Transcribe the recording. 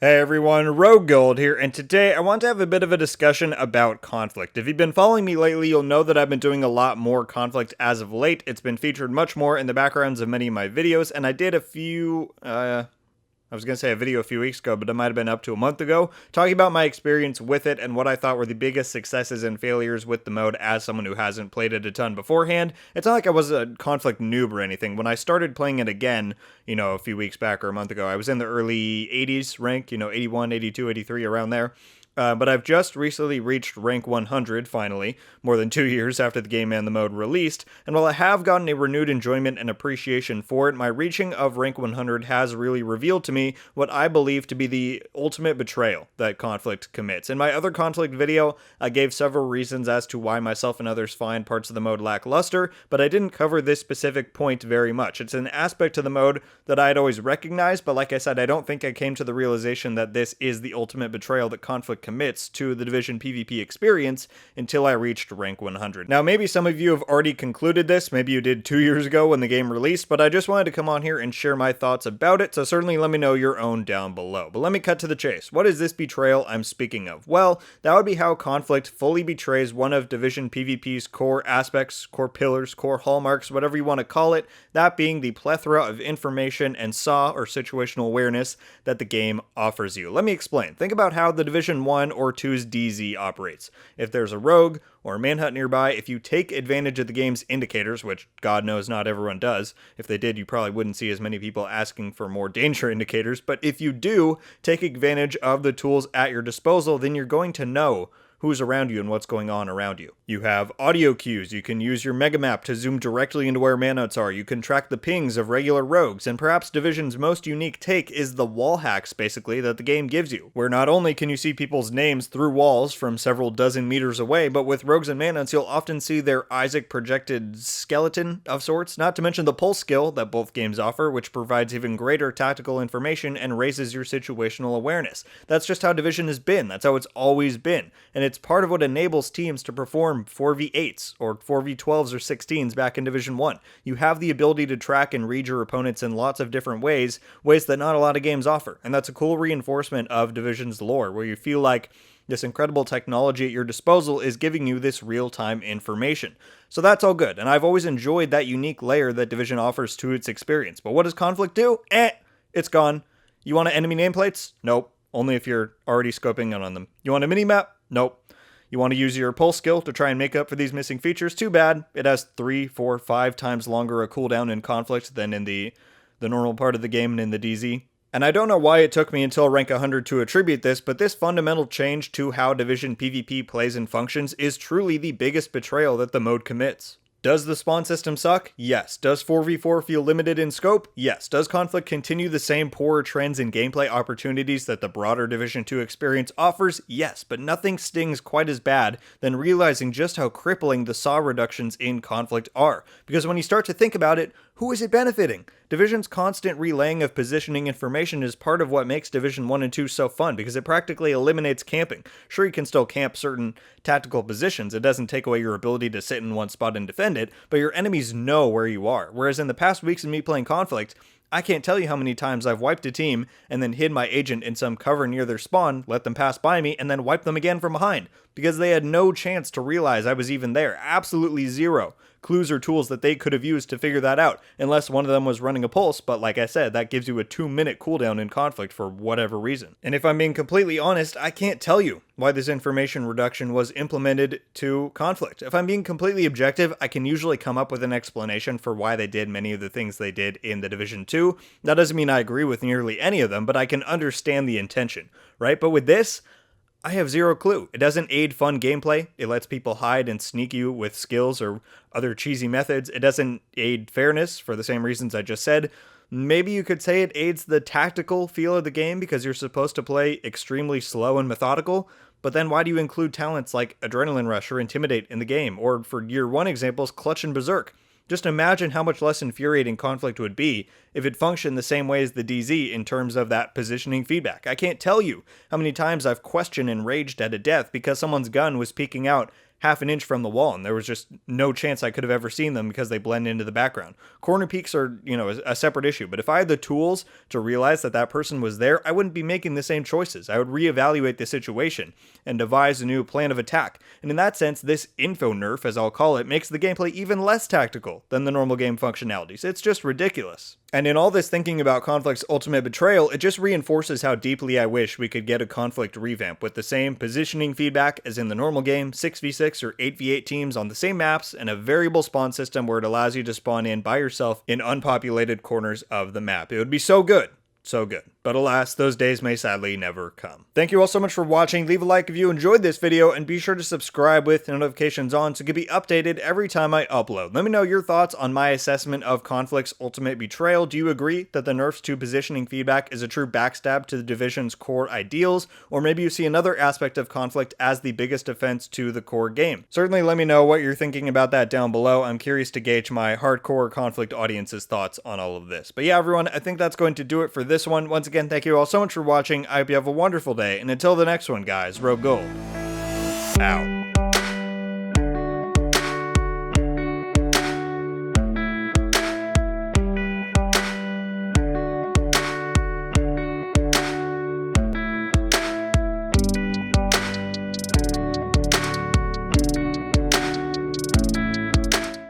Hey everyone, RogueGold here, and today I want to have a bit of a discussion about conflict. If you've been following me lately, you'll know that I've been doing a lot more conflict as of late. It's been featured much more in the backgrounds of many of my videos, and I did a video a few weeks ago, but it might have been up to a month ago, talking about my experience with it and what I thought were the biggest successes and failures with the mode as someone who hasn't played it a ton beforehand. It's not like I was a conflict noob or anything. When I started playing it again, a few weeks back or a month ago, I was in the early 80s rank, 81, 82, 83, around there. But I've just recently reached rank 100, finally, more than 2 years after the game and the mode released, and while I have gotten a renewed enjoyment and appreciation for it, my reaching of rank 100 has really revealed to me what I believe to be the ultimate betrayal that conflict commits. In my other conflict video, I gave several reasons as to why myself and others find parts of the mode lackluster, but I didn't cover this specific point very much. It's an aspect to the mode that I had always recognized, but like I said, I don't think I came to the realization that this is the ultimate betrayal that conflict commits to the Division PvP experience until I reached rank 100. Now, maybe some of you have already concluded this, maybe you did 2 years ago when the game released, but I just wanted to come on here and share my thoughts about it, so certainly let me know your own down below. But let me cut to the chase. What is this betrayal I'm speaking of? Well, that would be how conflict fully betrays one of Division PvP's core aspects, core pillars, core hallmarks, whatever you want to call it, that being the plethora of information and SAW, or situational awareness, that the game offers you. Let me explain. Think about how the Division 1 or 2's DZ operates. If there's a rogue or a manhunt nearby, if you take advantage of the game's indicators, which God knows not everyone does, if they did you probably wouldn't see as many people asking for more danger indicators, but if you do take advantage of the tools at your disposal, then you're going to know who's around you and what's going on around you. You have audio cues, you can use your mega map to zoom directly into where manhunts are, you can track the pings of regular rogues, and perhaps Division's most unique take is the wall hacks, basically, that the game gives you, where not only can you see people's names through walls from several dozen meters away, but with rogues and manhunts you'll often see their Isaac projected skeleton of sorts, not to mention the pulse skill that both games offer, which provides even greater tactical information and raises your situational awareness. That's just how Division has been, that's how it's always been, and it's part of what enables teams to perform 4v8s or 4v12s or 16s back in Division 1. You have the ability to track and read your opponents in lots of different ways that not a lot of games offer, and that's a cool reinforcement of Division's lore, where you feel like this incredible technology at your disposal is giving you this real-time information. So that's all good, and I've always enjoyed that unique layer that Division offers to its experience. But what does conflict do? It's gone. You want enemy nameplates? Nope. Only if you're already scoping in on them. You want a minimap? Nope. You want to use your pulse skill to try and make up for these missing features? Too bad. It has 3, 4, 5 times longer a cooldown in conflict than in the normal part of the game and in the DZ. And I don't know why it took me until rank 100 to attribute this, but this fundamental change to how Division PvP plays and functions is truly the biggest betrayal that the mode commits. Does the spawn system suck? Yes. Does 4v4 feel limited in scope? Yes. Does conflict continue the same poorer trends and gameplay opportunities that the broader Division 2 experience offers? Yes, but nothing stings quite as bad than realizing just how crippling the SAW reductions in conflict are. Because when you start to think about it, who is it benefiting? Division's constant relaying of positioning information is part of what makes Division 1 and 2 so fun, because it practically eliminates camping. Sure, you can still camp certain tactical positions, it doesn't take away your ability to sit in one spot and defend it, but your enemies know where you are. Whereas in the past weeks of me playing conflict, I can't tell you how many times I've wiped a team and then hid my agent in some cover near their spawn, let them pass by me, and then wipe them again from behind, because they had no chance to realize I was even there. Absolutely zero clues or tools that they could have used to figure that out, unless one of them was running a pulse, but like I said, that gives you a 2-minute cooldown in conflict for whatever reason. And if I'm being completely honest, I can't tell you why this information reduction was implemented to conflict. If I'm being completely objective, I can usually come up with an explanation for why they did many of the things they did in the Division 2. That doesn't mean I agree with nearly any of them, but I can understand the intention, right? But with this, I have zero clue. It doesn't aid fun gameplay. It lets people hide and sneak you with skills or other cheesy methods. It doesn't aid fairness for the same reasons I just said. Maybe you could say it aids the tactical feel of the game because you're supposed to play extremely slow and methodical, but then why do you include talents like Adrenaline Rush or Intimidate in the game? Or for year 1 examples, Clutch and Berserk. Just imagine how much less infuriating conflict would be if it functioned the same way as the DZ in terms of that positioning feedback. I can't tell you how many times I've questioned and raged at a death because someone's gun was peeking out half an inch from the wall, and there was just no chance I could have ever seen them because they blend into the background. Corner peaks are, a separate issue, but if I had the tools to realize that that person was there, I wouldn't be making the same choices. I would reevaluate the situation and devise a new plan of attack. And in that sense, this info nerf, as I'll call it, makes the gameplay even less tactical than the normal game functionalities. It's just ridiculous. And in all this thinking about Conflict's Ultimate Betrayal, it just reinforces how deeply I wish we could get a Conflict revamp with the same positioning feedback as in the normal game, 6v6 or 8v8 teams on the same maps, and a variable spawn system where it allows you to spawn in by yourself in unpopulated corners of the map. It would be so good. So good. But alas, those days may sadly never come. Thank you all so much for watching. Leave a like if you enjoyed this video, and be sure to subscribe with notifications on so you can be updated every time I upload. Let me know your thoughts on my assessment of Conflict's Ultimate Betrayal. Do you agree that the nerfs to positioning feedback is a true backstab to the Division's core ideals, or maybe you see another aspect of Conflict as the biggest offense to the core game? Certainly let me know what you're thinking about that down below. I'm curious to gauge my hardcore Conflict audience's thoughts on all of this. But yeah, everyone, I think that's going to do it for this one. Once again, thank you all so much for watching. I hope you have a wonderful day, and until the next one, guys, RogueGold out.